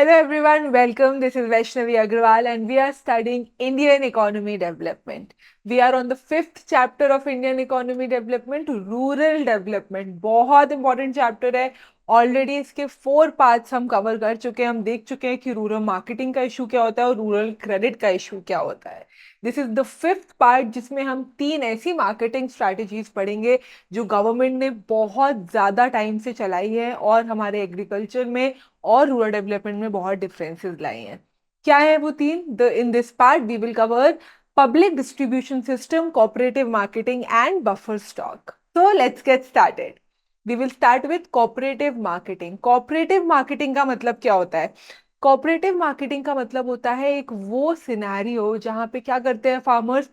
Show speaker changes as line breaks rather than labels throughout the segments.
Hello everyone, welcome. This is Vaishnavi Agrawal and we are studying Indian economy development. We are on the fifth chapter of Indian economy development, rural development. बहुत important chapter है. Already इसके 4 parts हम cover कर चुके हैं. हम देख चुके हैं कि रूरल मार्केटिंग का इशू क्या होता है और रूरल क्रेडिट का इशू क्या होता है. This is the fifth part जिसमें हम 3 ऐसी मार्केटिंग स्ट्रैटेजीज पढ़ेंगे जो गवर्नमेंट ने बहुत ज़्यादा टाइम से चलाई है और हमारे एग्रीकल्चर में और रूरल डेवलपमेंट में बहुत डिफरेंसेस लाए हैं. क्या है वो 3? In this part we will cover public distribution system, cooperative marketing and buffer stock. So let's get started. We will start with cooperative marketing. Cooperative marketing का मतलब क्या होता है? कोऑपरेटिव मार्केटिंग का मतलब होता है एक वो सिनेरियो जहां पे क्या करते हैं फार्मर्स,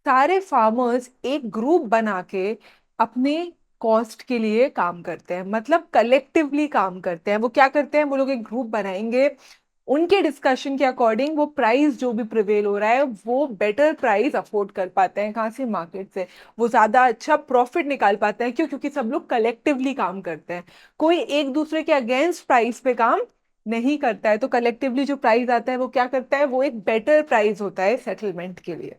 सारे फार्मर्स एक ग्रुप बना के अपने कॉस्ट के लिए काम करते हैं, मतलब कलेक्टिवली काम करते हैं. वो क्या करते हैं, वो लोग एक ग्रुप बनाएंगे. उनके डिस्कशन के अकॉर्डिंग वो प्राइस जो भी प्रिवेल हो रहा है वो बेटर प्राइस अफोर्ड कर पाते हैं. कहाँ से? मार्केट से. वो ज्यादा अच्छा प्रॉफिट निकाल पाते हैं. क्यों? क्योंकि सब लोग कलेक्टिवली काम करते हैं. कोई एक दूसरे के अगेंस्ट प्राइस पे काम नहीं करता है. तो कलेक्टिवली जो प्राइस आता है वो क्या करता है, वो एक बेटर प्राइस होता है सेटलमेंट के लिए.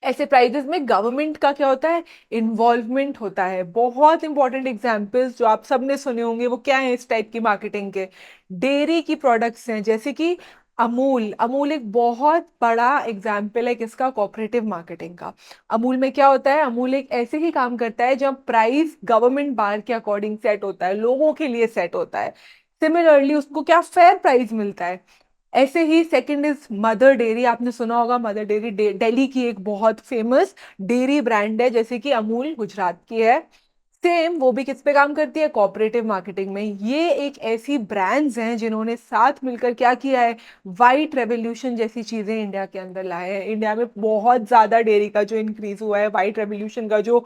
ऐसे प्राइजेस में गवर्नमेंट का क्या होता है, इन्वॉल्वमेंट होता है. बहुत इंपॉर्टेंट एग्जांपल्स जो आप सबने सुने होंगे वो क्या है इस टाइप की मार्केटिंग के? डेयरी की प्रोडक्ट्स हैं, जैसे कि अमूल. अमूल एक बहुत बड़ा एग्जाम्पल है किसका? कोऑपरेटिव मार्केटिंग का. अमूल में क्या होता है, अमूल एक ऐसे ही काम करता है जब प्राइस गवर्नमेंट बार के अकॉर्डिंग सेट होता है, लोगों के लिए सेट होता है. सिमिलरली उसको क्या, फेयर प्राइस मिलता है. ऐसे ही सेकंड इज मदर डेयरी. आपने सुना होगा मदर डेयरी. दिल्ली की एक बहुत फेमस डेयरी ब्रांड है, जैसे कि अमूल गुजरात की है. सेम वो भी किस पे काम करती है? कोऑपरेटिव मार्केटिंग में. ये एक ऐसी ब्रांड्स हैं जिन्होंने साथ मिलकर क्या किया है, वाइट रेवोल्यूशन जैसी चीजें इंडिया के अंदर लाए हैं. इंडिया में बहुत ज्यादा डेयरी का जो इंक्रीज हुआ है, वाइट रेवोल्यूशन का जो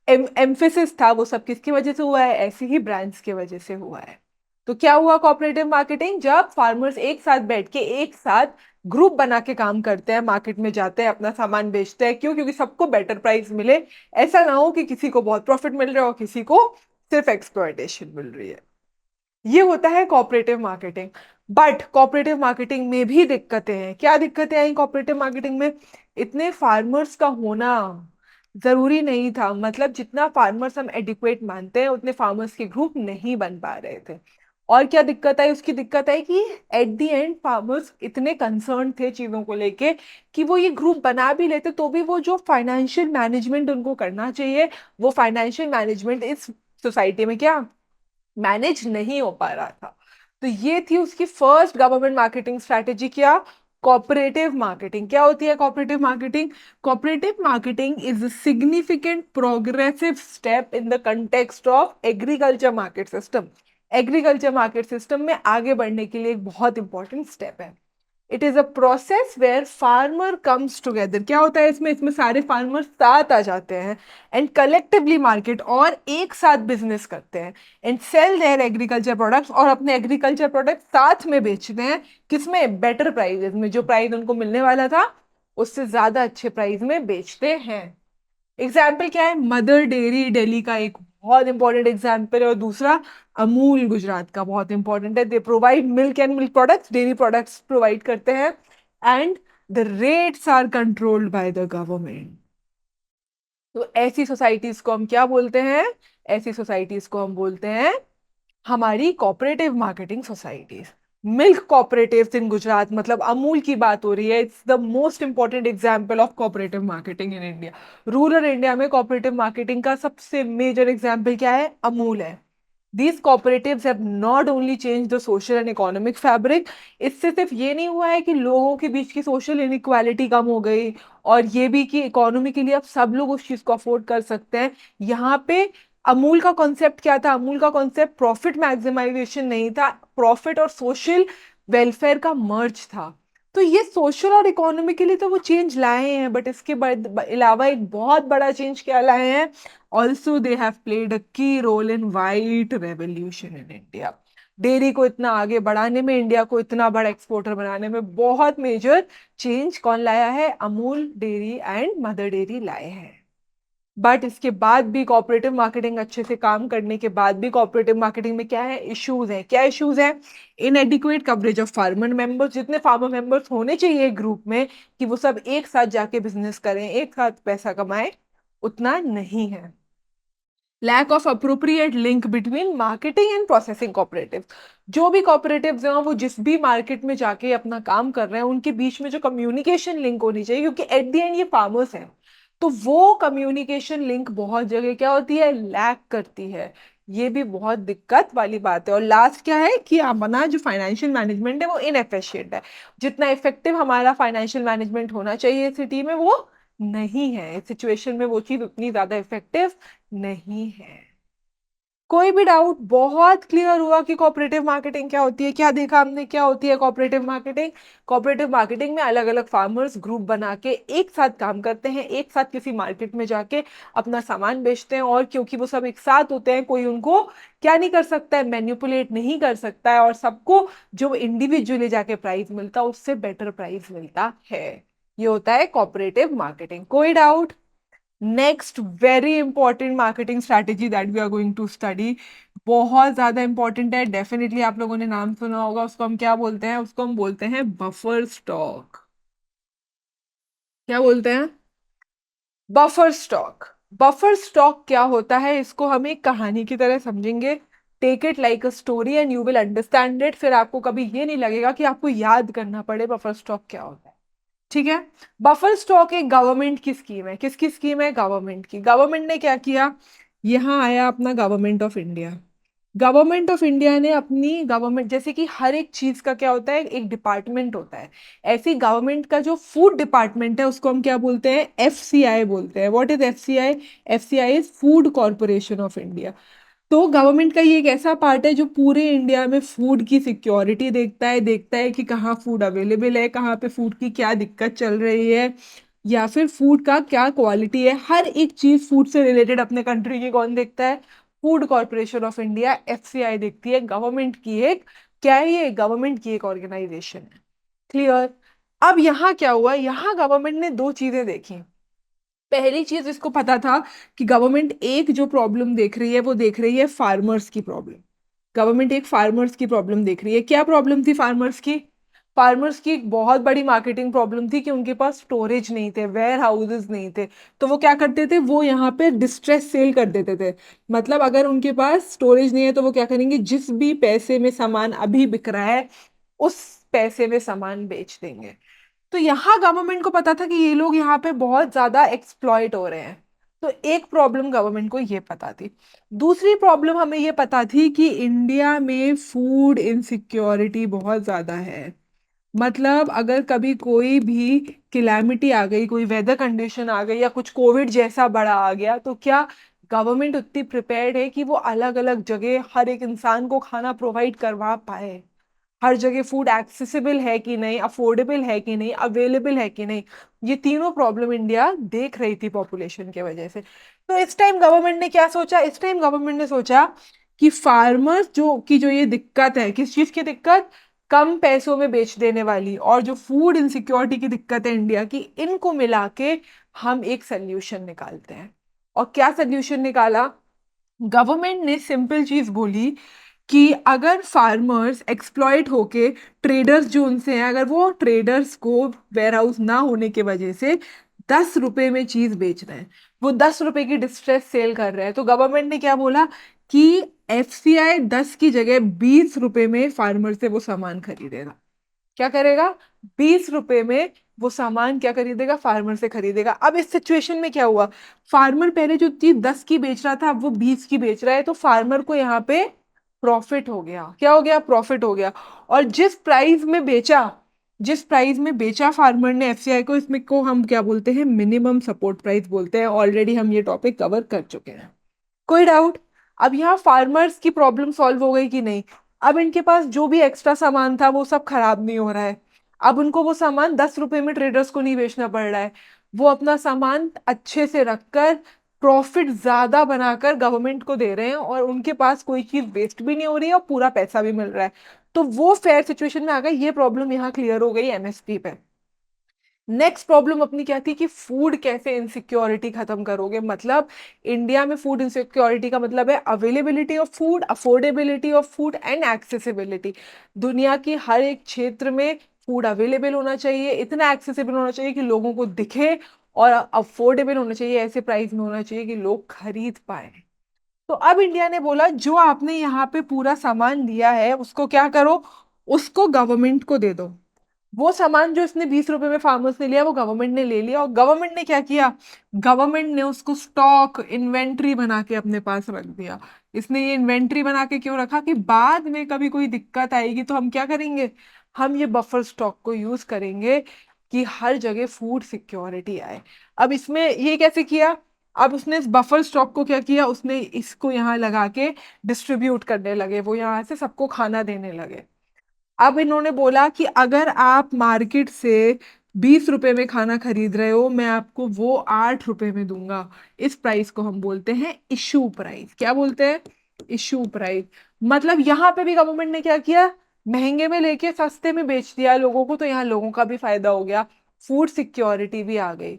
एम्फेसिस था, वो सब किसकी वजह से हुआ है? ऐसी ही ब्रांड्स की वजह से हुआ है. तो क्या हुआ कोऑपरेटिव मार्केटिंग? जब फार्मर्स एक साथ बैठ के एक साथ ग्रुप बना के काम करते हैं, मार्केट में जाते हैं, अपना सामान बेचते हैं. क्यों? क्योंकि सबको बेटर प्राइस मिले. ऐसा ना हो कि किसी को बहुत प्रॉफिट मिल रहा है और किसी को सिर्फ एक्सप्लॉयटेशन मिल रही है. ये होता है cooperative marketing. But cooperative marketing में भी दिक्कतें हैं. क्या दिक्कतें आई कोऑपरेटिव मार्केटिंग में? इतने फार्मर्स का होना जरूरी नहीं था. मतलब जितना फार्मर्स हम एडिक्वेट मानते हैं उतने फार्मर्स के ग्रुप नहीं बन पा रहे थे. और क्या दिक्कत आई? उसकी दिक्कत आई कि एट द एंड फार्मर्स इतने कंसर्न थे चीजों को लेके कि वो ये ग्रुप बना भी लेते तो भी वो जो फाइनेंशियल मैनेजमेंट उनको करना चाहिए, वो फाइनेंशियल मैनेजमेंट इस सोसाइटी में क्या मैनेज नहीं हो पा रहा था. तो ये थी उसकी फर्स्ट गवर्नमेंट मार्केटिंग स्ट्रैटेजी. क्या? Cooperative marketing. क्या होती है cooperative marketing? Cooperative marketing is a significant progressive step in the context of agriculture market system. Agriculture market system में आगे बढ़ने के लिए एक बहुत इंपॉर्टेंट स्टेप है. It is a process where farmer comes together. क्या होता है इसमें? इसमें सारे फार्मर साथ आ जाते हैं एंड कलेक्टिवली मार्केट, और एक साथ बिजनेस करते हैं and sell their agriculture products, और अपने एग्रीकल्चर प्रोडक्ट साथ में बेचते हैं. किसमें? बेटर प्राइजेस में. जो प्राइस उनको मिलने वाला था उससे ज्यादा अच्छे प्राइस में बेचते हैं. एग्जाम्पल क्या है? मदर डेयरी दिल्ली का एक बहुत इंपॉर्टेंट एग्जाम्पल है, और दूसरा अमूल गुजरात का बहुत इंपॉर्टेंट है. They provide milk and milk products, dairy products provide करते हैं. And the rates are controlled by the government. तो ऐसी सोसाइटीज को हम क्या बोलते हैं? ऐसी सोसाइटीज को हम बोलते हैं हमारी cooperative marketing societies. Milk cooperatives in Gujarat, मतलब अमूल की बात हो रही है. It's the most important example of cooperative marketing in India. Rural India में कोऑपरेटिव मार्केटिंग का सबसे मेजर एग्जांपल क्या है? अमूल है. These cooperatives have not only changed the social and economic fabric. इससे सिर्फ ये नहीं हुआ है कि लोगों के बीच की सोशल इनइक्वालिटी कम हो गई, और ये भी कि इकोनॉमी के लिए अब सब लोग उस चीज को अफोर्ड कर सकते हैं. यहाँ पे अमूल का कॉन्सेप्ट क्या था? अमूल का कॉन्सेप्ट प्रॉफिट मैक्सिमाइजेशन नहीं था, प्रॉफिट और सोशल वेलफेयर का मर्ज था. तो ये सोशल और इकोनॉमी के लिए तो वो चेंज लाए हैं, बट इसके अलावा एक बहुत बड़ा चेंज क्या लाए हैं? Also they have played a key role in white revolution in India. Dairy को इतना आगे बढ़ाने में, इंडिया को इतना बड़ा एक्सपोर्टर बनाने में बहुत मेजर चेंज कौन लाया है? Amul dairy and mother dairy लाए हैं. बट इसके बाद भी कोऑपरेटिव मार्केटिंग अच्छे से काम करने के बाद भी कोऑपरेटिव मार्केटिंग में क्या है, इश्यूज हैं। क्या इश्यूज हैं? इनएडिक्वेट कवरेज ऑफ फार्मर मेंबर्स, जितने फार्मर मेंबर्स होने चाहिए ग्रुप में कि वो सब एक साथ जाके बिजनेस करें, एक साथ पैसा कमाएं, उतना नहीं है। Lack of appropriate link between marketing and processing cooperative, जो भी कोऑपरेटिव्स हैं वो जिस भी मार्केट में जाके अपना काम कर रहे हैं उनके बीच में जो कम्युनिकेशन लिंक होनी चाहिए, क्योंकि एट द एंड ये फार्मर्स हैं, तो वो कम्युनिकेशन लिंक बहुत जगह क्या होती है, लैक करती है। ये भी बहुत दिक्कत वाली बात है। और लास्ट क्या है कि अपना जो फाइनेंशियल मैनेजमेंट है वो इनएफिशिएंट है। जितना इफेक्टिव हमारा फाइनेंशियल मैनेजमेंट होना चाहिए सिटी में वो नहीं है, इस सिचुएशन में वो चीज उतनी ज्यादा इफेक्टिव नहीं है। कोई भी डाउट? बहुत क्लियर हुआ कि कोऑपरेटिव मार्केटिंग क्या होती है। क्या देखा हमने, क्या होती है कोऑपरेटिव मार्केटिंग? कोऑपरेटिव मार्केटिंग में अलग अलग फार्मर्स ग्रुप बना के एक साथ काम करते हैं, एक साथ किसी मार्केट में जाके अपना सामान बेचते हैं, और क्योंकि वो सब एक साथ होते हैं कोई उनको क्या नहीं कर सकता है, मैनिपुलेट नहीं कर सकता है, और सबको जो इंडिविजुअली जाके प्राइस मिलता है उससे बेटर प्राइस मिलता है। ये होता है कोऑपरेटिव मार्केटिंग। कोई doubt? Next very important marketing strategy that we are going to study, बहुत ज्यादा इंपॉर्टेंट है, डेफिनेटली आप लोगों ने नाम सुना होगा। उसको हम क्या बोलते हैं? उसको हम बोलते हैं बफर स्टॉक। क्या बोलते हैं? Buffer stock. बफर स्टॉक क्या होता है, इसको हम एक कहानी की तरह समझेंगे। Take it like a story and you will understand it. फिर आपको कभी ये नहीं लगेगा कि आपको याद करना पड़े बफर स्टॉक क्या होता है। ठीक है? बफर स्टॉक एक गवर्नमेंट की स्कीम है। किसकी स्कीम है? गवर्नमेंट की। गवर्नमेंट ने क्या किया, यहाँ आया अपना government of India. Government of India ने अपनी गवर्नमेंट, जैसे कि हर एक चीज का क्या होता है, एक डिपार्टमेंट होता है, ऐसी गवर्नमेंट का जो फूड डिपार्टमेंट है उसको हम क्या बोलते हैं? एफसीआई बोलते हैं। What is FCI? FCI is food corporation of India. तो गवर्नमेंट का ये एक ऐसा पार्ट है जो पूरे इंडिया में फूड की सिक्योरिटी देखता है कि कहाँ फूड अवेलेबल है, कहाँ पे फूड की क्या दिक्कत चल रही है, या फिर फूड का क्या क्वालिटी है। हर एक चीज फूड से रिलेटेड अपने कंट्री की कौन देखता है? Food corporation of India, FCI देखती है। गवर्नमेंट की एक क्या है, ये गवर्नमेंट की एक ऑर्गेनाइजेशन है। क्लियर? अब यहाँ क्या हुआ, यहाँ गवर्नमेंट ने दो चीजें देखी। पहली चीज इसको पता था कि गवर्नमेंट एक जो प्रॉब्लम देख रही है वो देख रही है फार्मर्स की प्रॉब्लम। गवर्नमेंट एक फार्मर्स की प्रॉब्लम देख रही है। क्या प्रॉब्लम थी फार्मर्स की? फार्मर्स की एक बहुत बड़ी मार्केटिंग प्रॉब्लम थी कि उनके पास स्टोरेज नहीं थे, वेयर हाउसेज नहीं थे। तो वो क्या करते थे, वो यहाँ पे डिस्ट्रेस सेल कर देते थे। मतलब अगर उनके पास स्टोरेज नहीं है तो वो क्या करेंगे, जिस भी पैसे में सामान अभी बिक रहा है उस पैसे में सामान बेच देंगे। तो यहाँ गवर्नमेंट को पता था कि ये लोग यहाँ पे बहुत ज्यादा एक्सप्लॉइट हो रहे हैं। तो एक प्रॉब्लम गवर्नमेंट को ये पता थी। दूसरी प्रॉब्लम हमें ये पता थी कि इंडिया में फूड इनसिक्योरिटी बहुत ज्यादा है। मतलब अगर कभी कोई भी किलैमिटी आ गई, कोई वेदर कंडीशन आ गई, या कुछ कोविड जैसा बड़ा आ गया, तो क्या गवर्नमेंट उतनी प्रिपेयर्ड है कि वो अलग अलग जगह हर एक इंसान को खाना प्रोवाइड करवा पाए? हर जगह फूड एक्सेसिबल है कि नहीं, अफोर्डेबल है कि नहीं, अवेलेबल है कि नहीं, ये तीनों प्रॉब्लम इंडिया देख रही थी पॉपुलेशन के वजह से। तो इस टाइम गवर्नमेंट ने क्या सोचा, इस टाइम गवर्नमेंट ने सोचा कि फार्मर्स जो ये दिक्कत है, किस चीज की दिक्कत, कम पैसों में बेच देने वाली, और जो फूड इनसिक्योरिटी की दिक्कत है इंडिया की, इनको मिला के हम एक सोल्यूशन निकालते हैं। और क्या सोल्यूशन निकाला? गवर्नमेंट ने सिंपल चीज बोली कि अगर फार्मर्स एक्सप्लॉइट होके, ट्रेडर्स जो उनसे हैं, अगर वो ट्रेडर्स को वेयर हाउस ना होने की वजह से 10 रुपए में चीज बेच रहे हैं, वो 10 रुपए की डिस्ट्रेस सेल कर रहे हैं, तो गवर्नमेंट ने क्या बोला कि एफसीआई 10 की जगह 20 रुपए में फार्मर से वो सामान खरीदेगा। क्या करेगा? 20 रुपए में वो सामान क्या खरीदेगा, फार्मर से खरीदेगा। अब इस सिचुएशन में क्या हुआ, फार्मर पहले जो चीज 10 की बेच रहा था अब वो 20 की बेच रहा है, तो फार्मर को यहाँ पे प्रॉफिट हो गया। क्या हो गया? प्रॉफिट हो गया। और जिस प्राइस में बेचा फार्मर ने एफसीआई को, इसमें को हम क्या बोलते हैं, मिनिमम सपोर्ट प्राइस बोलते हैं। ऑलरेडी हम ये टॉपिक कवर कर चुके हैं। कोई डाउट? अब यहाँ फार्मर्स की प्रॉब्लम सॉल्व हो गई कि नहीं? अब इनके पास जो भी एक्स्ट्रा सामान था वो सब खराब नहीं हो रहा है। अब उनको वो सामान 10 रुपए में ट्रेडर्स को नहीं बेचना पड़ रहा है। वो अपना सामान अच्छे से रखकर प्रॉफिट ज्यादा बनाकर गवर्नमेंट को दे रहे हैं, और उनके पास कोई चीज वेस्ट भी नहीं हो रही है और पूरा पैसा भी मिल रहा है। तो वो फेयर सिचुएशन में आ गई। ये प्रॉब्लम यहाँ क्लियर हो गई एमएसपी पे। नेक्स्ट प्रॉब्लम अपनी क्या थी कि फूड कैसे इनसिक्योरिटी खत्म करोगे। मतलब इंडिया में फूड इनसिक्योरिटी का मतलब है availability of food, affordability of food and accessibility. दुनिया की हर एक क्षेत्र में फूड अवेलेबल होना चाहिए, इतना एक्सेसिबल होना चाहिए कि लोगों को दिखे, और अफोर्डेबल होना चाहिए, ऐसे प्राइस में होना चाहिए कि लोग खरीद पाए। तो अब इंडिया ने बोला जो आपने यहाँ पे पूरा सामान लिया है उसको क्या करो, उसको गवर्नमेंट को दे दो। वो सामान जो इसने 20 रुपए में फार्मर्स ने लिया वो गवर्नमेंट ने ले लिया, और गवर्नमेंट ने क्या किया, गवर्नमेंट ने उसको स्टॉक इन्वेंट्री बना के अपने पास रख दिया। इसने ये इन्वेंट्री बना के क्यों रखा कि बाद में कभी कोई दिक्कत आएगी तो हम क्या करेंगे, हम ये बफर स्टॉक को यूज करेंगे कि हर जगह फूड सिक्योरिटी आए। अब इसमें ये कैसे किया, अब उसने इस बफर स्टॉक को क्या किया, उसने इसको यहाँ लगा के डिस्ट्रीब्यूट करने लगे, वो यहाँ से सबको खाना देने लगे। अब इन्होंने बोला कि अगर आप मार्केट से 20 रुपए में खाना खरीद रहे हो, मैं आपको वो 8 रुपए में दूंगा। इस प्राइस को हम बोलते हैं इशू प्राइस। क्या बोलते हैं, इशू प्राइस। मतलब यहाँ पे भी गवर्नमेंट ने क्या किया, महंगे में लेके सस्ते में बेच दिया लोगों को, तो यहाँ लोगों का भी फायदा हो गया, फूड सिक्योरिटी भी आ गई।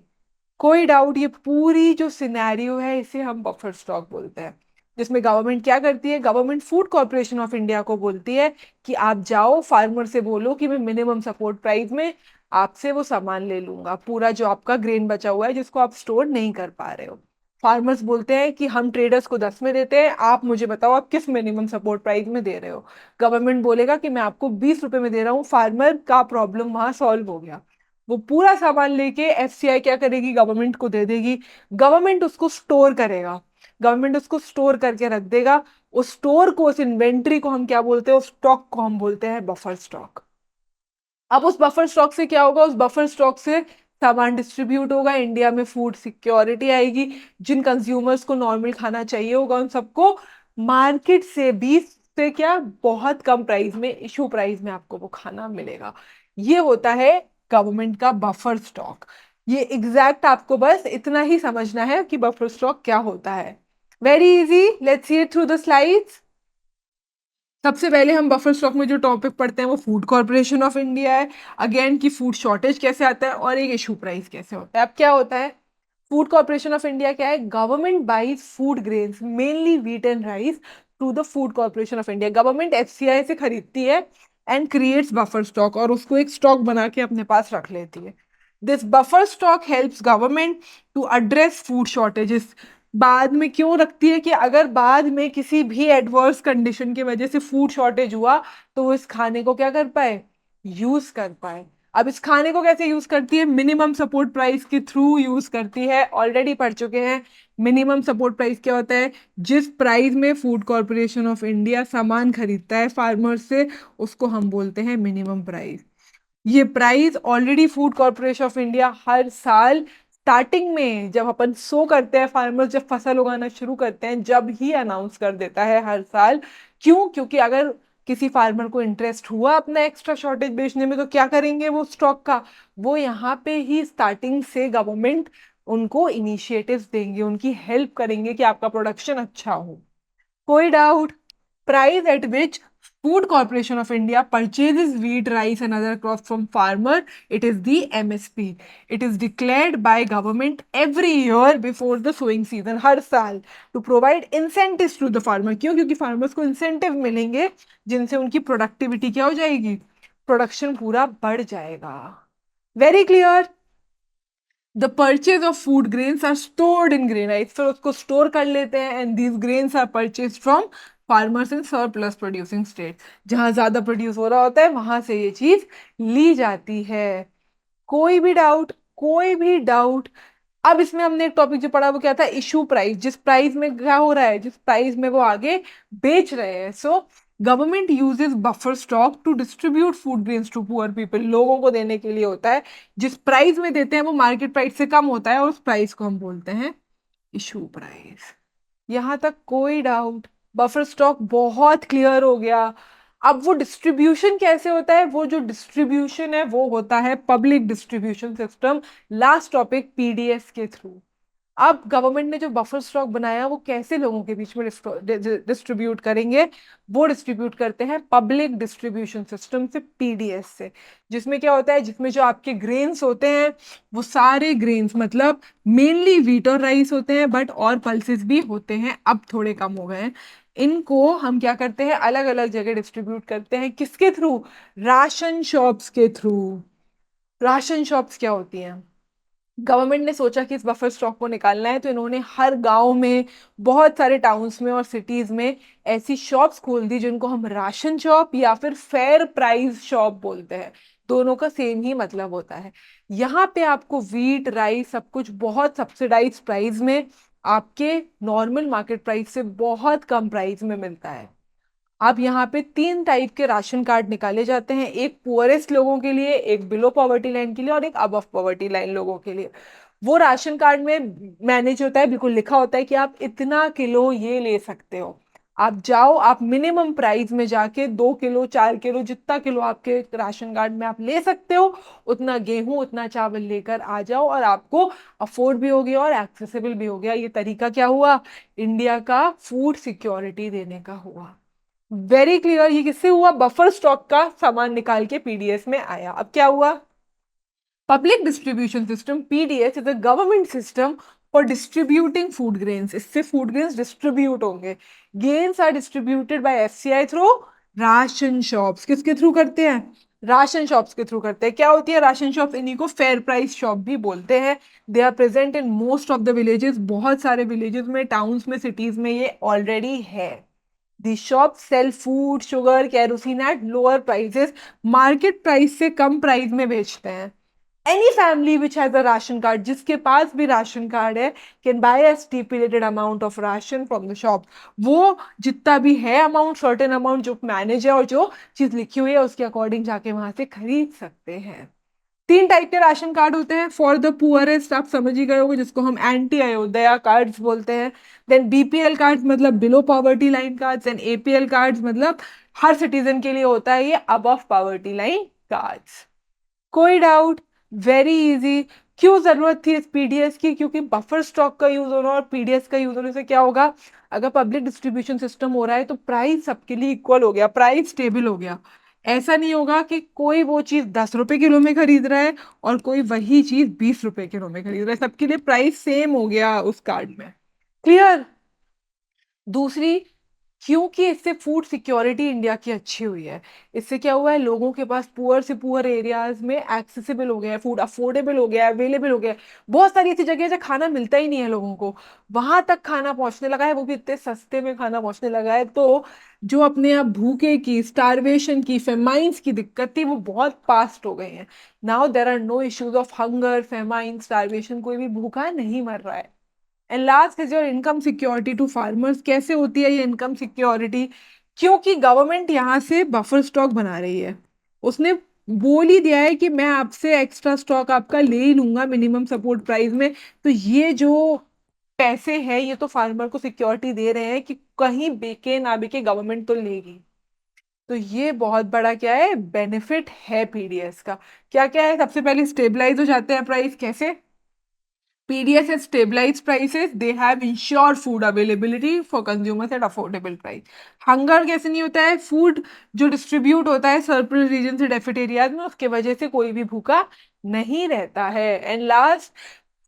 कोई डाउट, ये पूरी जो सिनेरियो है इसे हम बफर स्टॉक बोलते हैं। जिसमें गवर्नमेंट क्या करती है, government food corporation of India को बोलती है कि आप जाओ फार्मर से बोलो कि मैं मिनिमम सपोर्ट प्राइस में आपसे वो सामान ले लूंगा, पूरा जो आपका ग्रेन बचा हुआ है जिसको आप स्टोर नहीं कर पा रहे हो। फार्मर्स बोलते हैं कि हम ट्रेडर्स को 10 में देते हैं, आप मुझे बताओ आप किस मिनिमम सपोर्ट प्राइस में दे रहे हो। गवर्नमेंट बोलेगा कि मैं आपको 20 रुपए में दे रहा हूँ, फार्मर का प्रॉब्लम वहां सॉल्व हो गया। वो पूरा सामान लेके एफसीआई क्या करेगी, गवर्नमेंट को दे देगी, गवर्नमेंट उसको स्टोर करेगा, गवर्नमेंट उसको स्टोर करके रख देगा। उस स्टोर को, उस इन्वेंट्री को हम क्या बोलते हैं, उस स्टॉक को हम बोलते हैं बफर स्टॉक। अब उस बफर स्टॉक से क्या होगा, उस बफर स्टॉक से सामान डिस्ट्रीब्यूट होगा, इंडिया में फूड सिक्योरिटी आएगी, जिन कंज्यूमर्स को नॉर्मल खाना चाहिए होगा उन सबको मार्केट से 20 से क्या बहुत कम प्राइस में, इशू प्राइस में आपको वो खाना मिलेगा। ये होता है गवर्नमेंट का बफर स्टॉक। ये एग्जैक्ट आपको बस इतना ही समझना है कि बफर स्टॉक क्या होता है। Very easy, let's see it through the slides. सबसे पहले हम बफर स्टॉक में जो टॉपिक पढ़ते हैं वो फूड कॉर्पोरेशन ऑफ इंडिया है। अगेन की फूड शॉर्टेज कैसे आता है और एक इशू प्राइस कैसे होता है। अब क्या होता है, फूड कॉर्पोरेशन ऑफ इंडिया क्या है, government buys food grains mainly wheat and rice to the Food corporation of India. Government FCI से खरीदती है एंड क्रिएट्स बफर स्टॉक, और उसको एक स्टॉक बना के अपने पास रख लेती है। This buffer stock helps government to address food shortages. बाद में क्यों रखती है कि अगर बाद में किसी भी एडवर्स कंडीशन की वजह से फूड शॉर्टेज हुआ तो वो इस खाने को क्या कर पाए, यूज कर पाए। अब इस खाने को कैसे यूज करती है, मिनिमम सपोर्ट प्राइस के थ्रू यूज करती है। ऑलरेडी पढ़ चुके हैं मिनिमम सपोर्ट प्राइस क्या होता है, जिस प्राइस में फूड कॉर्पोरेशन ऑफ इंडिया सामान खरीदता है फार्मर से उसको हम बोलते हैं मिनिमम प्राइस। ये price already food corporation of India हर साल स्टार्टिंग में जब अपन सो करते हैं, फार्मर्स जब फसल उगाना शुरू करते हैं, जब ही अनाउंस कर देता है हर साल। क्यों, क्योंकि अगर किसी फार्मर को इंटरेस्ट हुआ अपना एक्स्ट्रा शॉर्टेज बेचने में तो क्या करेंगे वो स्टॉक का, वो यहाँ पे ही स्टार्टिंग से गवर्नमेंट उनको इनिशिएटिव्स देंगे, उनकी हेल्प करेंगे कि आपका प्रोडक्शन अच्छा हो। कोई doubt, price at which Food Corporation of India purchases wheat, rice and other crops from farmer, it is the MSP. It is declared by government every year before the sowing season, हर साल, to provide incentives to the farmer। क्यों, क्योंकि farmers को incentive मिलेंगे जिनसे उनकी productivity क्या हो जाएगी, प्रोडक्शन पूरा बढ़ जाएगा। Very clear. The purchase of food grains are stored in granite, फिर उसको स्टोर कर लेते हैं and these grains are purchase from farmers in surplus producing state. जहां ज्यादा प्रोड्यूस हो रहा होता है वहां से ये चीज ली जाती है। कोई भी डाउट, कोई भी डाउट। अब इसमें हमने एक टॉपिक जो पढ़ा वो क्या था, इशू प्राइस। जिस प्राइस में क्या हो रहा है, जिस प्राइस में वो आगे बेच रहे हैं। So government uses buffer stock to distribute food grains to poor people, लोगों को देने के लिए होता है। जिस प्राइस में देते हैं वो मार्केट प्राइस से कम होता है और उस प्राइस को हम बोलते हैं इशू प्राइस। यहां तक कोई डाउट, बफर स्टॉक बहुत क्लियर हो गया। अब वो डिस्ट्रीब्यूशन कैसे होता है, वो जो डिस्ट्रीब्यूशन है वो होता है public distribution system, last topic PDS के थ्रू। अब गवर्नमेंट ने जो बफर स्टॉक बनाया वो कैसे लोगों के बीच में डिस्ट्रीब्यूट करेंगे? वो डिस्ट्रीब्यूट करते हैं पब्लिक डिस्ट्रीब्यूशन सिस्टम से, पीडीएस से। जिसमें क्या होता है, जिसमें जो आपके ग्रेन्स होते हैं वो सारे ग्रेन्स, मतलब मेनली व्हीट और राइस होते हैं, बट और पल्सेस भी होते हैं, अब थोड़े कम हो गए हैं। इनको हम क्या करते हैं, अलग अलग जगह डिस्ट्रीब्यूट करते हैं। किसके थ्रू? राशन शॉप्स के थ्रू। राशन शॉप्स क्या होती हैं? गवर्नमेंट ने सोचा कि इस बफर स्टॉक को निकालना है, तो इन्होंने हर गांव में, बहुत सारे टाउन्स में और सिटीज में ऐसी शॉप्स खोल दी जिनको हम राशन शॉप या फिर फेयर प्राइस शॉप बोलते हैं। दोनों का सेम ही मतलब होता है। यहाँ पे आपको व्हीट राइस सब कुछ बहुत सब्सिडाइज प्राइस में, आपके नॉर्मल मार्केट प्राइस से बहुत कम प्राइस में मिलता है। अब यहाँ पे तीन टाइप के राशन कार्ड निकाले जाते हैं, एक पुअरेस्ट लोगों के लिए, एक बिलो पॉवर्टी लाइन के लिए, और एक अबव पॉवर्टी लाइन लोगों के लिए। वो राशन कार्ड में मैनेज होता है, बिल्कुल लिखा होता है कि आप इतना किलो ये ले सकते हो। आप जाओ, आप मिनिमम प्राइस में जाके 2 किलो 4 किलो जितना किलो आपके राशन कार्ड में आप ले सकते हो, उतना गेहूं उतना चावल लेकर आ जाओ, और आपको अफोर्ड भी हो गया और एक्सेसिबल भी हो गया। ये तरीका क्या हुआ? इंडिया का फूड सिक्योरिटी देने का हुआ। Very clear. ये किससे हुआ? बफर स्टॉक का सामान निकाल के पीडीएस में आया। अब क्या हुआ? Public distribution system, PDS, is a government system for distributing food grains. इससे फूड ग्रेन्स डिस्ट्रीब्यूट होंगे। Grains are distributed by FCI through ration shops. किसके थ्रू करते हैं? राशन शॉप्स के थ्रू करते हैं। क्या होती है राशन शॉप्स? इन्हीं को फेयर प्राइस शॉप भी बोलते हैं। They are present in most of the villages. बहुत सारे विलेजेस में, टाउन्स में, सिटीज में ये ऑलरेडी है। The shops sell food, sugar, kerosene at lower prices. Market price से कम प्राइस में बेचते हैं। Any family which has a ration card, जिसके पास भी राशन कार्ड है, can buy a stipulated amount of ration from the shop. वो जितना भी है अमाउंट, सर्टेन अमाउंट जो मैनेज है और जो चीज लिखी हुई है उसके अकॉर्डिंग जाके वहां से खरीद सकते हैं। तीन टाइप के राशन कार्ड होते हैं। फॉर द पुअरेस्ट आप समझ ही गए होंगे, जिसको हम एंटी अयोध्या कार्ड्स बोलते हैं। देन बीपीएल कार्ड्स मतलब below poverty line cards. Then APL cards मतलब हर सिटीजन के लिए होता है ये, अबव पॉवर्टी लाइन कार्ड्स। कोई डाउट? Very easy. क्यों जरूरत थी इस पीडीएस की? क्योंकि बफर स्टॉक का यूज होना और पीडीएस का यूज होने से क्या होगा, अगर पब्लिक डिस्ट्रीब्यूशन सिस्टम हो रहा है तो प्राइस सबके लिए इक्वल हो गया, प्राइस स्टेबल हो गया। ऐसा नहीं होगा कि कोई वो चीज 10 रुपए किलो में खरीद रहा है और कोई वही चीज 20 रुपए किलो में खरीद रहा है। सबके लिए प्राइस सेम हो गया उस कार्ड में। क्लियर? दूसरी, क्योंकि इससे फूड सिक्योरिटी इंडिया की अच्छी हुई है। इससे क्या हुआ है, लोगों के पास पुअर से पुअर एरियाज में एक्सेसिबल हो गया है, फूड अफोर्डेबल हो गया है, अवेलेबल हो गया है। बहुत सारी ऐसी जगह है जहाँ खाना मिलता ही नहीं है लोगों को, वहां तक खाना पहुंचने लगा है, वो भी इतने सस्ते में खाना पहुंचने लगा है। तो जो अपने आप भूखे की, स्टारवेशन की, फेमाइंस की दिक्कत थी, वो बहुत पास्ट हो गई है। Now there are no issues of hunger, famine, starvation. कोई भी भूखा नहीं मर रहा है। And last is your income security to farmers. कैसे होती है ये इनकम सिक्योरिटी? क्योंकि गवर्नमेंट यहाँ से बफर स्टॉक बना रही है। उसने बोल ही दिया है कि मैं आपसे एक्स्ट्रा स्टॉक आपका ले ही लूंगा मिनिमम सपोर्ट प्राइस में। तो ये जो पैसे हैं ये तो फार्मर को सिक्योरिटी दे रहे हैं कि कहीं बिके ना बिके गवर्नमेंट तो लेगी। तो ये बहुत बड़ा क्या है, बेनिफिट है पीडीएस का। क्या क्या है? सबसे पहले स्टेबलाइज हो जाते हैं प्राइस। कैसे? PDS has stabilized prices. They have ensured food availability for consumers at affordable price. Hunger कैसे नहीं होता है? फूड जो डिस्ट्रीब्यूट होता है सरप्लस रीजन से डेफिट एरियाज में, उसके वजह से कोई भी भूखा नहीं रहता है। एंड लास्ट,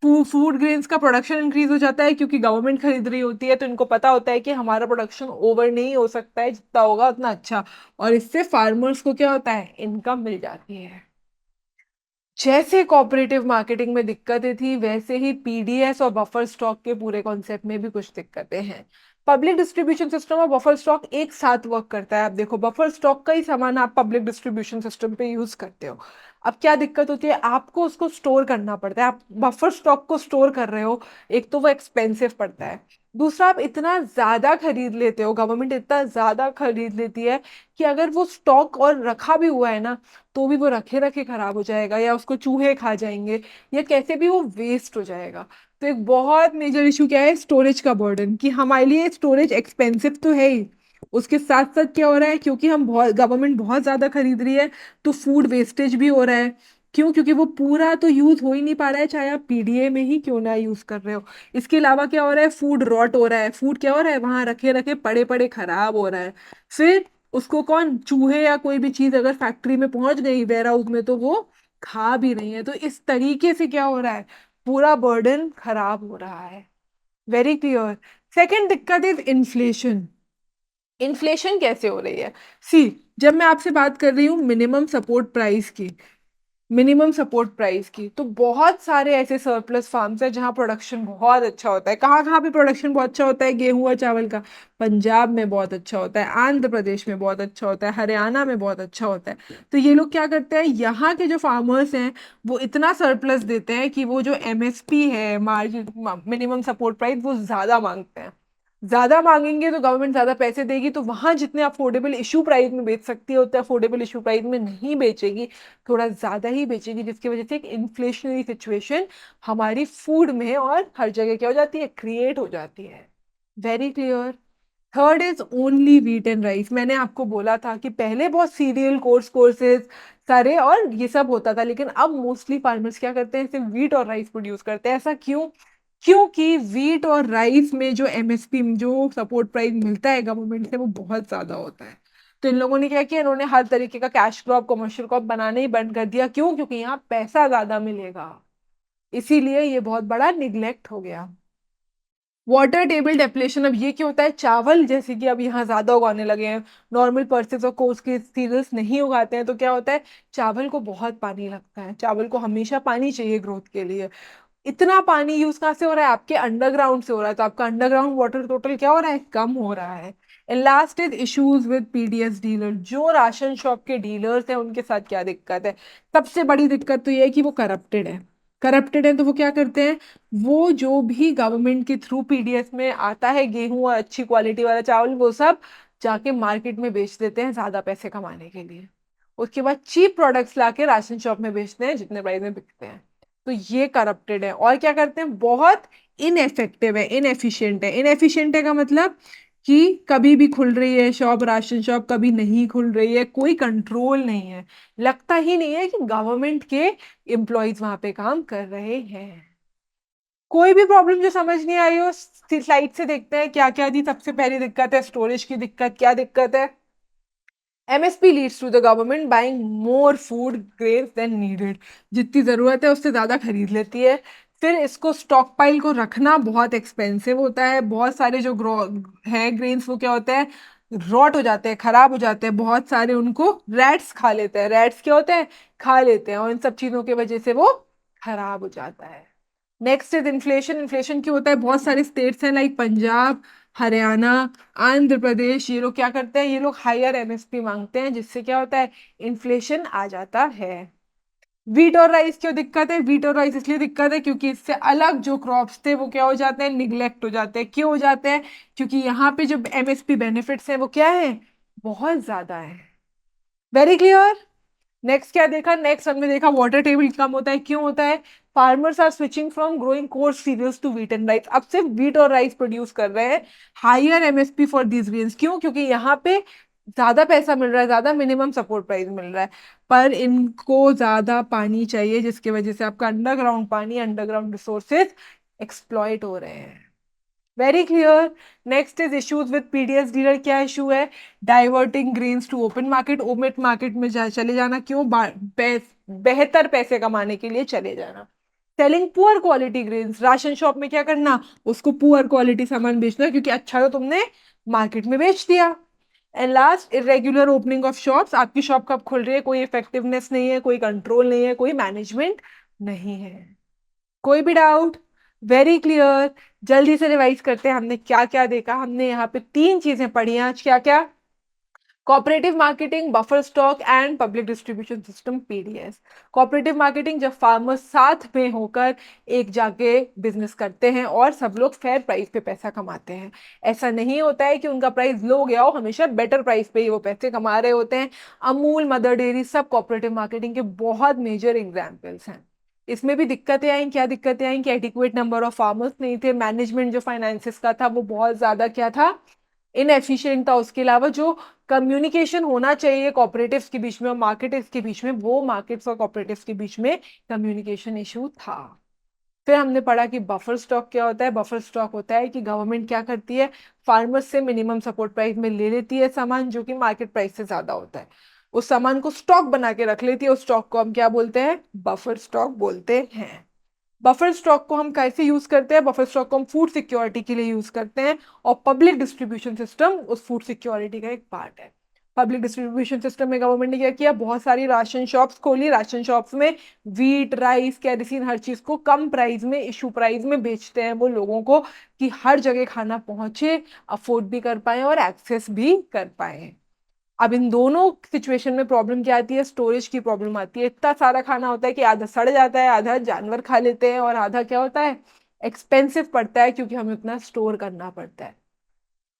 फूड ग्रेन्स का प्रोडक्शन इंक्रीज हो जाता है, क्योंकि गवर्नमेंट खरीद रही होती है तो इनको पता होता है कि हमारा प्रोडक्शन ओवर नहीं हो सकता है, जितना होगा उतना अच्छा। और इससे फार्मर्स को क्या होता है, इनकम मिल जाती है। जैसे कोऑपरेटिव मार्केटिंग में दिक्कतें थी, वैसे ही पीडीएस और बफर स्टॉक के पूरे कॉन्सेप्ट में भी कुछ दिक्कतें हैं। पब्लिक डिस्ट्रीब्यूशन सिस्टम और बफर स्टॉक एक साथ वर्क करता है। आप देखो, बफर स्टॉक का ही सामान आप पब्लिक डिस्ट्रीब्यूशन सिस्टम पे यूज करते हो। अब क्या दिक्कत होती है, आपको उसको स्टोर करना पड़ता है। आप बफर स्टॉक को स्टोर कर रहे हो, एक तो वो एक्सपेंसिव पड़ता है, दूसरा आप इतना ज्यादा खरीद लेते हो, गवर्नमेंट इतना ज्यादा खरीद लेती है कि अगर वो स्टॉक और रखा भी हुआ है ना, तो भी वो रखे रखे खराब हो जाएगा, या उसको चूहे खा जाएंगे, या कैसे भी वो वेस्ट हो जाएगा। तो एक बहुत मेजर इशू क्या है, स्टोरेज का बर्डन, कि हमारे लिए स्टोरेज एक्सपेंसिव तो है ही, उसके साथ साथ क्या हो रहा है, क्योंकि हम बहुत, गवर्नमेंट बहुत ज्यादा खरीद रही है, तो फूड वेस्टेज भी हो रहा है। क्यों? क्योंकि वो पूरा तो यूज हो ही नहीं पा रहा है, चाहे आप पीडीए में ही क्यों ना यूज कर रहे हो। इसके अलावा क्या हो रहा है, फूड रॉट हो रहा है, फूड क्या हो रहा है, वहां रखे रखे पड़े पड़े खराब हो रहा है। फिर उसको कौन, चूहे या कोई भी चीज अगर फैक्ट्री में पहुंच गई वेयर हाउस में, तो वो खा भी रही है। तो इस तरीके से क्या हो रहा है, पूरा बर्डन खराब हो रहा है। Very clear. सेकेंड दिक्कत इज इन्फ्लेशन। इन्फ्लेशन कैसे हो रही है? सी, जब मैं आपसे बात कर रही हूँ मिनिमम सपोर्ट प्राइस की, मिनिमम सपोर्ट प्राइस की, तो बहुत सारे ऐसे सरप्लस फार्म्स हैं जहाँ प्रोडक्शन बहुत अच्छा होता है। कहाँ कहाँ पे प्रोडक्शन बहुत अच्छा होता है गेहूं और चावल का? पंजाब में बहुत अच्छा होता है, आंध्र प्रदेश में बहुत अच्छा होता है, हरियाणा में बहुत अच्छा होता है। तो ये लोग क्या करते हैं, यहाँ के जो फार्मर्स हैं वो इतना सरप्लस देते हैं कि वो जो एमएसपी है, मार्जिन मिनिमम सपोर्ट प्राइस, वो ज्यादा मांगते हैं। ज्यादा मांगेंगे तो गवर्नमेंट ज्यादा पैसे देगी, तो वहां जितने अफोर्डेबल इशू प्राइस में बेच सकती है उतने अफोर्डेबल इशू प्राइस में नहीं बेचेगी, थोड़ा ज्यादा ही बेचेगी, जिसकी वजह से एक इन्फ्लेशनरी सिचुएशन हमारी फूड में और हर जगह क्या हो जाती है, क्रिएट हो जाती है। Very clear. Third is only wheat and rice. मैंने आपको बोला था कि पहले बहुत सीरियल कोर्सेज सारे और ये सब होता था, लेकिन अब मोस्टली फार्मर्स क्या करते हैं, सिर्फ व्हीट और राइस प्रोड्यूस करते हैं। ऐसा क्यों? क्योंकि व्हीट और राइस में जो एमएसपी, जो सपोर्ट प्राइस मिलता है गवर्नमेंट से, वो बहुत ज्यादा होता है। तो इन लोगों ने क्या किया, इन्होंने हर तरीके का कैश क्रॉप, कमर्शियल क्रॉप बनाने ही बंद कर दिया। क्यों? क्योंकि यहाँ पैसा ज्यादा मिलेगा, इसीलिए ये बहुत बड़ा निग्लेक्ट हो गया। वाटर टेबल डेप्लेशन, अब ये क्या होता है, चावल जैसे कि अब यहाँ ज्यादा उगाने लगे हैं, नॉर्मल पर्सेस और कोर्स के सीरियल्स नहीं उगाते हैं, तो क्या होता है, चावल को बहुत पानी लगता है, चावल को हमेशा पानी चाहिए ग्रोथ के लिए। इतना पानी यूज कहाँ से हो रहा है, आपके अंडरग्राउंड से हो रहा है, तो आपका अंडरग्राउंड वाटर टोटल क्या हो रहा है, कम हो रहा है। And last is issues with PDS dealer. जो राशन शॉप के डीलर्स हैं उनके साथ क्या दिक्कत है, सबसे बड़ी दिक्कत तो ये है कि वो करप्टेड है। करप्टेड है तो वो क्या करते हैं, वो जो भी गवर्नमेंट के थ्रू पीडीएस में आता है गेहूं और अच्छी क्वालिटी वाला चावल, वो सब जाके मार्केट में बेच देते हैं ज्यादा पैसे कमाने के लिए। उसके बाद चीप प्रोडक्ट्स लाके राशन शॉप में बेचते हैं जितने प्राइस में बिकते हैं। तो ये करप्टेड है। और क्या करते हैं, बहुत इनएफेक्टिव है, इनएफिशिएंट है। इनएफिशिएंट है का मतलब कि कभी भी खुल रही है शॉप, राशन शॉप, कभी नहीं खुल रही है, कोई कंट्रोल नहीं है, लगता ही नहीं है कि गवर्नमेंट के एम्प्लॉयज वहां पे काम कर रहे हैं। कोई भी प्रॉब्लम जो समझ नहीं आई हो, स्लाइड से देखते हैं क्या क्या थी। सबसे पहली दिक्कत है स्टोरेज की दिक्कत। क्या दिक्कत है, MSP leads to the government buying more food grains than needed. जितनी जरूरत है उससे ज्यादा खरीद लेती है। फिर इसको स्टॉक पाइल को रखना बहुत एक्सपेंसिव होता है। बहुत सारे जो ग्रो है ग्रेन्स, वो क्या होता है, रॉट हो जाते हैं, खराब हो जाते हैं। बहुत सारे उनको रैट्स खा लेते हैं। रैट्स क्या होते हैं, खा लेते हैं, और इन सब चीजों की वजह से वो खराब हो जाता है। Next is inflation. इन्फ्लेशन क्यों होता है, बहुत सारे स्टेट्स हैं लाइक पंजाब, हरियाणा, आंध्र प्रदेश, ये लोग क्या करते हैं, ये लोग हायर एमएसपी मांगते हैं, जिससे क्या होता है, इन्फ्लेशन आ जाता है। वीट और राइस क्यों दिक्कत है, वीट और राइस इसलिए दिक्कत है क्योंकि इससे अलग जो क्रॉप्स थे वो क्या हो जाते हैं, निग्लेक्ट हो जाते हैं। क्यों हो जाते हैं, क्योंकि यहाँ पे जो एमएसपी बेनिफिट्स हैं वो क्या है, बहुत ज्यादा है। Very clear. नेक्स्ट क्या देखा, नेक्स्ट हमने देखा वाटर टेबल कम होता है। क्यों होता है, farmers are switching from growing coarse cereals to wheat and rice. अब सिर्फ व्हीट और राइस प्रोड्यूस कर रहे हैं, higher MSP for these grains. क्यों? क्योंकि यहाँ पे ज्यादा पैसा मिल रहा है, ज्यादा मिनिमम सपोर्ट प्राइस मिल रहा है, पर इनको ज्यादा पानी चाहिए, जिसकी वजह से आपका अंडरग्राउंड पानी, अंडरग्राउंड रिसोर्सेज एक्सप्लॉइट हो रहे हैं। Very clear. Next is issues with PDS dealer. क्या इशू है, diverting grains to open market. Open market में चले जाना, क्यों, बेहतर पैसे कमाने के लिए चले जाना। Selling poor quality grains, ration shop में क्या करना, उसको पुअर क्वालिटी सामान बेचना, क्योंकि अच्छा तो तुमने मार्केट में बेच दिया। And last, irregular opening of shops. आपकी शॉप कब खुल रही है, कोई इफेक्टिवनेस नहीं है, कोई कंट्रोल नहीं है, कोई मैनेजमेंट नहीं है। कोई भी डाउट? Very clear. जल्दी से रिवाइज करते हैं हमने क्या क्या देखा। हमने यहाँ पे तीन चीजें पढ़ी आज। क्या क्या, cooperative marketing, buffer stock and public distribution system PDS. Cooperative marketing, जब फार्मर्स साथ में होकर एक जाके बिजनेस करते हैं और सब लोग फेयर प्राइस पे पैसा कमाते हैं। ऐसा नहीं होता है कि उनका प्राइस लो गया हो, हमेशा बेटर प्राइस पे ही वो पैसे कमा रहे होते हैं। अमूल, मदर डेयरी, सब कोऑपरेटिव मार्केटिंग के बहुत मेजर एग्जाम्पल्स हैं। इसमें भी दिक्कतें आई। क्या दिक्कतें आई कि एडिक्वेट नंबर ऑफ फार्मर्स नहीं थे, मैनेजमेंट जो फाइनेंसिस का था वो बहुत ज्यादा क्या था, इनएफिशिएंट था, उसके अलावा जो कम्युनिकेशन होना चाहिए कॉपरेटिव्स के बीच में और मार्केटिव्स के बीच में, वो मार्केट्स और कॉपरेटिव्स के बीच में कम्युनिकेशन इशू था। फिर हमने पढ़ा कि बफर स्टॉक क्या होता है। बफर स्टॉक होता है कि गवर्नमेंट क्या करती है, फार्मर्स से मिनिमम सपोर्ट प्राइस में ले लेती है सामान जो कि मार्केट प्राइस से ज्यादा होता है, उस सामान को स्टॉक बना के रख लेती है, उस स्टॉक को हम क्या बोलते हैं, बफर स्टॉक बोलते हैं। बफर स्टॉक को हम कैसे यूज करते हैं, बफर स्टॉक को हम फूड सिक्योरिटी के लिए यूज करते हैं, और पब्लिक डिस्ट्रीब्यूशन सिस्टम उस फूड सिक्योरिटी का एक पार्ट है। पब्लिक डिस्ट्रीब्यूशन सिस्टम में गवर्नमेंट ने क्या किया, बहुत सारी राशन शॉप्स खोली, राशन शॉप्स में वीट, राइस, कैरोसिन, हर चीज को कम प्राइस में, इशू प्राइस में बेचते हैं वो लोगों को, कि हर जगह खाना पहुंचे, अफोर्ड भी कर पाए और एक्सेस भी कर पाए। अब इन दोनों सिचुएशन में प्रॉब्लम क्या आती है, स्टोरेज की प्रॉब्लम आती है। इतना सारा खाना होता है कि आधा सड़ जाता है, आधा जानवर खा लेते हैं, और आधा क्या होता है, एक्सपेंसिव पड़ता है क्योंकि हमें उतना स्टोर करना पड़ता है।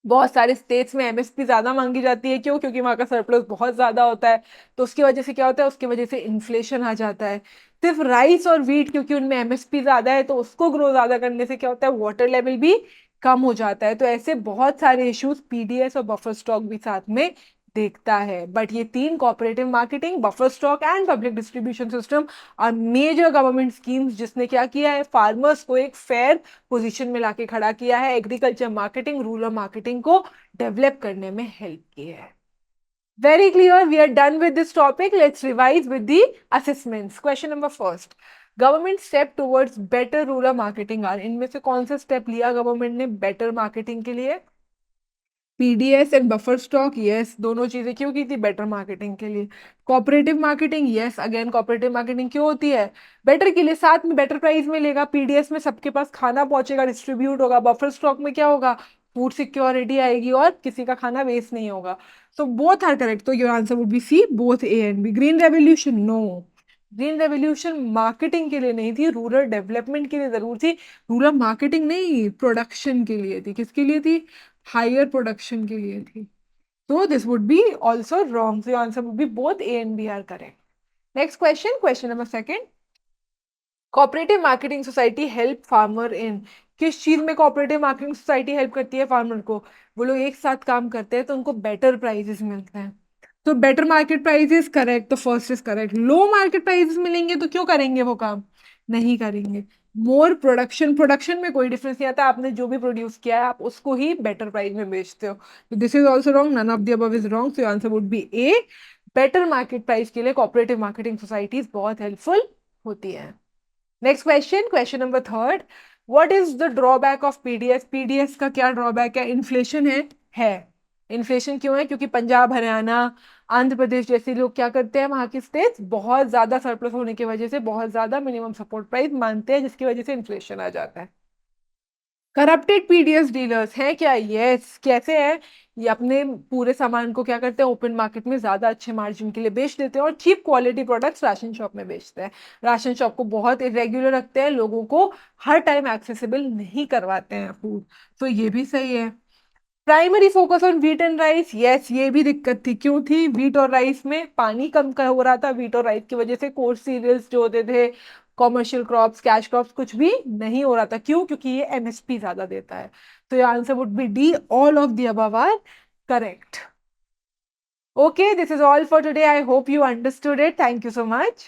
बहुत सारे स्टेट्स में एमएसपी ज्यादा मांगी जाती है, क्यों, क्योंकि वहां का सरप्लस बहुत ज्यादा होता है। तो उसकी वजह से क्या होता है, उसकी वजह से इन्फ्लेशन आ जाता है। सिर्फ राइस और व्हीट, क्योंकि उनमें एमएसपी ज्यादा है, तो उसको ग्रो ज्यादा करने से क्या होता है, वाटर लेवल भी कम हो जाता है। तो ऐसे बहुत सारे इश्यूज पीडीएस और बफर स्टॉक भी साथ में देखता है। बट ये तीन, cooperative marketing, buffer stock and public distribution system, और मेजर गवर्नमेंट स्कीम्स जिसने क्या किया है, फार्मर्स को एक फेयर पोजीशन में लाके खड़ा किया है, एग्रीकल्चर मार्केटिंग, रूरल मार्केटिंग को डेवलप करने में हेल्प की है। Very clear. We are done with this topic. Let's revise with the assessments. Question number first. Government step towards better rural marketing are, इनमें से कौन सा स्टेप लिया गवर्नमेंट ने बेटर मार्केटिंग के लिए, PDS and buffer stock, yes, दोनों चीजें क्यों की थी, बेटर मार्केटिंग के लिए। Cooperative marketing, yes, again cooperative marketing क्यों होती है, बेटर के लिए, साथ में बेटर प्राइस मिलेगा, पीडीएस में सबके पास खाना पहुंचेगा, डिस्ट्रीब्यूट होगा, बफर स्टॉक में क्या होगा, फूड सिक्योरिटी आएगी और किसी का खाना वेस्ट नहीं होगा। सो बोथ आर करेक्ट, तो your answer would be C, both A and B. Green revolution, no, green revolution marketing के लिए नहीं थी, रूरल डेवलपमेंट के लिए जरूर थी। रूरल मार्केटिंग नहीं, प्रोडक्शन के लिए थी। किसके लिए थी, हायर प्रोडक्शन के लिए थी। So this would be also wrong. So your answer would be both A and B are correct. Next question, question number second. Cooperative marketing society help farmer in, किस चीज में कोऑपरेटिव मार्केटिंग सोसाइटी हेल्प करती है farmer को, वो लोग एक साथ काम करते हैं तो उनको बेटर प्राइजेस मिलते हैं। तो बेटर मार्केट प्राइजेस, करेक्ट, तो first is correct. Low market prices मिलेंगे तो क्यों करेंगे वो काम, नहीं करेंगे। मोर प्रोडक्शन, प्रोडक्शन में कोई डिफरेंस नहीं आता, आपने जो भी प्रोड्यूस किया है आप उसको ही बेटर प्राइस में बेचते हो। तो this is also wrong, none of the above is wrong, so answer would be A. Better market price के लिए कोऑपरेटिव मार्केटिंग सोसाइटीज बहुत हेल्पफुल होती है। Next question, question number third. What is the drawback of PDS, PDS का क्या drawback है, inflation है। Inflation क्यों है, क्योंकि पंजाब, हरियाणा, आंध्र प्रदेश जैसे लोग क्या करते हैं, वहां के स्टेट्स बहुत ज्यादा सरप्लस होने की वजह से बहुत ज्यादा मिनिमम सपोर्ट प्राइस मानते हैं, जिसकी वजह से इन्फ्लेशन आ जाता है। करप्टेड पीडीएस डीलर्स हैं क्या, यस, कैसे हैं, ये अपने पूरे सामान को क्या करते हैं, ओपन मार्केट में ज्यादा अच्छे मार्जिन के लिए बेच देते हैं और cheap quality products ration shop में बेचते हैं। राशन शॉप को बहुत इरेग्युलर रखते हैं, लोगों को हर टाइम एक्सेसिबल नहीं करवाते हैं फूड, तो ये भी सही है। Primary focus on wheat and rice, yes, ये भी दिक्कत थी, क्यों थी, व्हीट और राइस में पानी कम का हो रहा था, व्हीट और राइस की वजह से कोर्स सीरियल्स जो होते थे, कॉमर्शियल क्रॉप्स, कैश क्रॉप्स, कुछ भी नहीं हो रहा था, क्यों, क्योंकि ये एमएसपी ज्यादा देता है। तो your answer would be D, all of the above are correct. Okay, this is all for today. I hope you understood it. Thank you so much.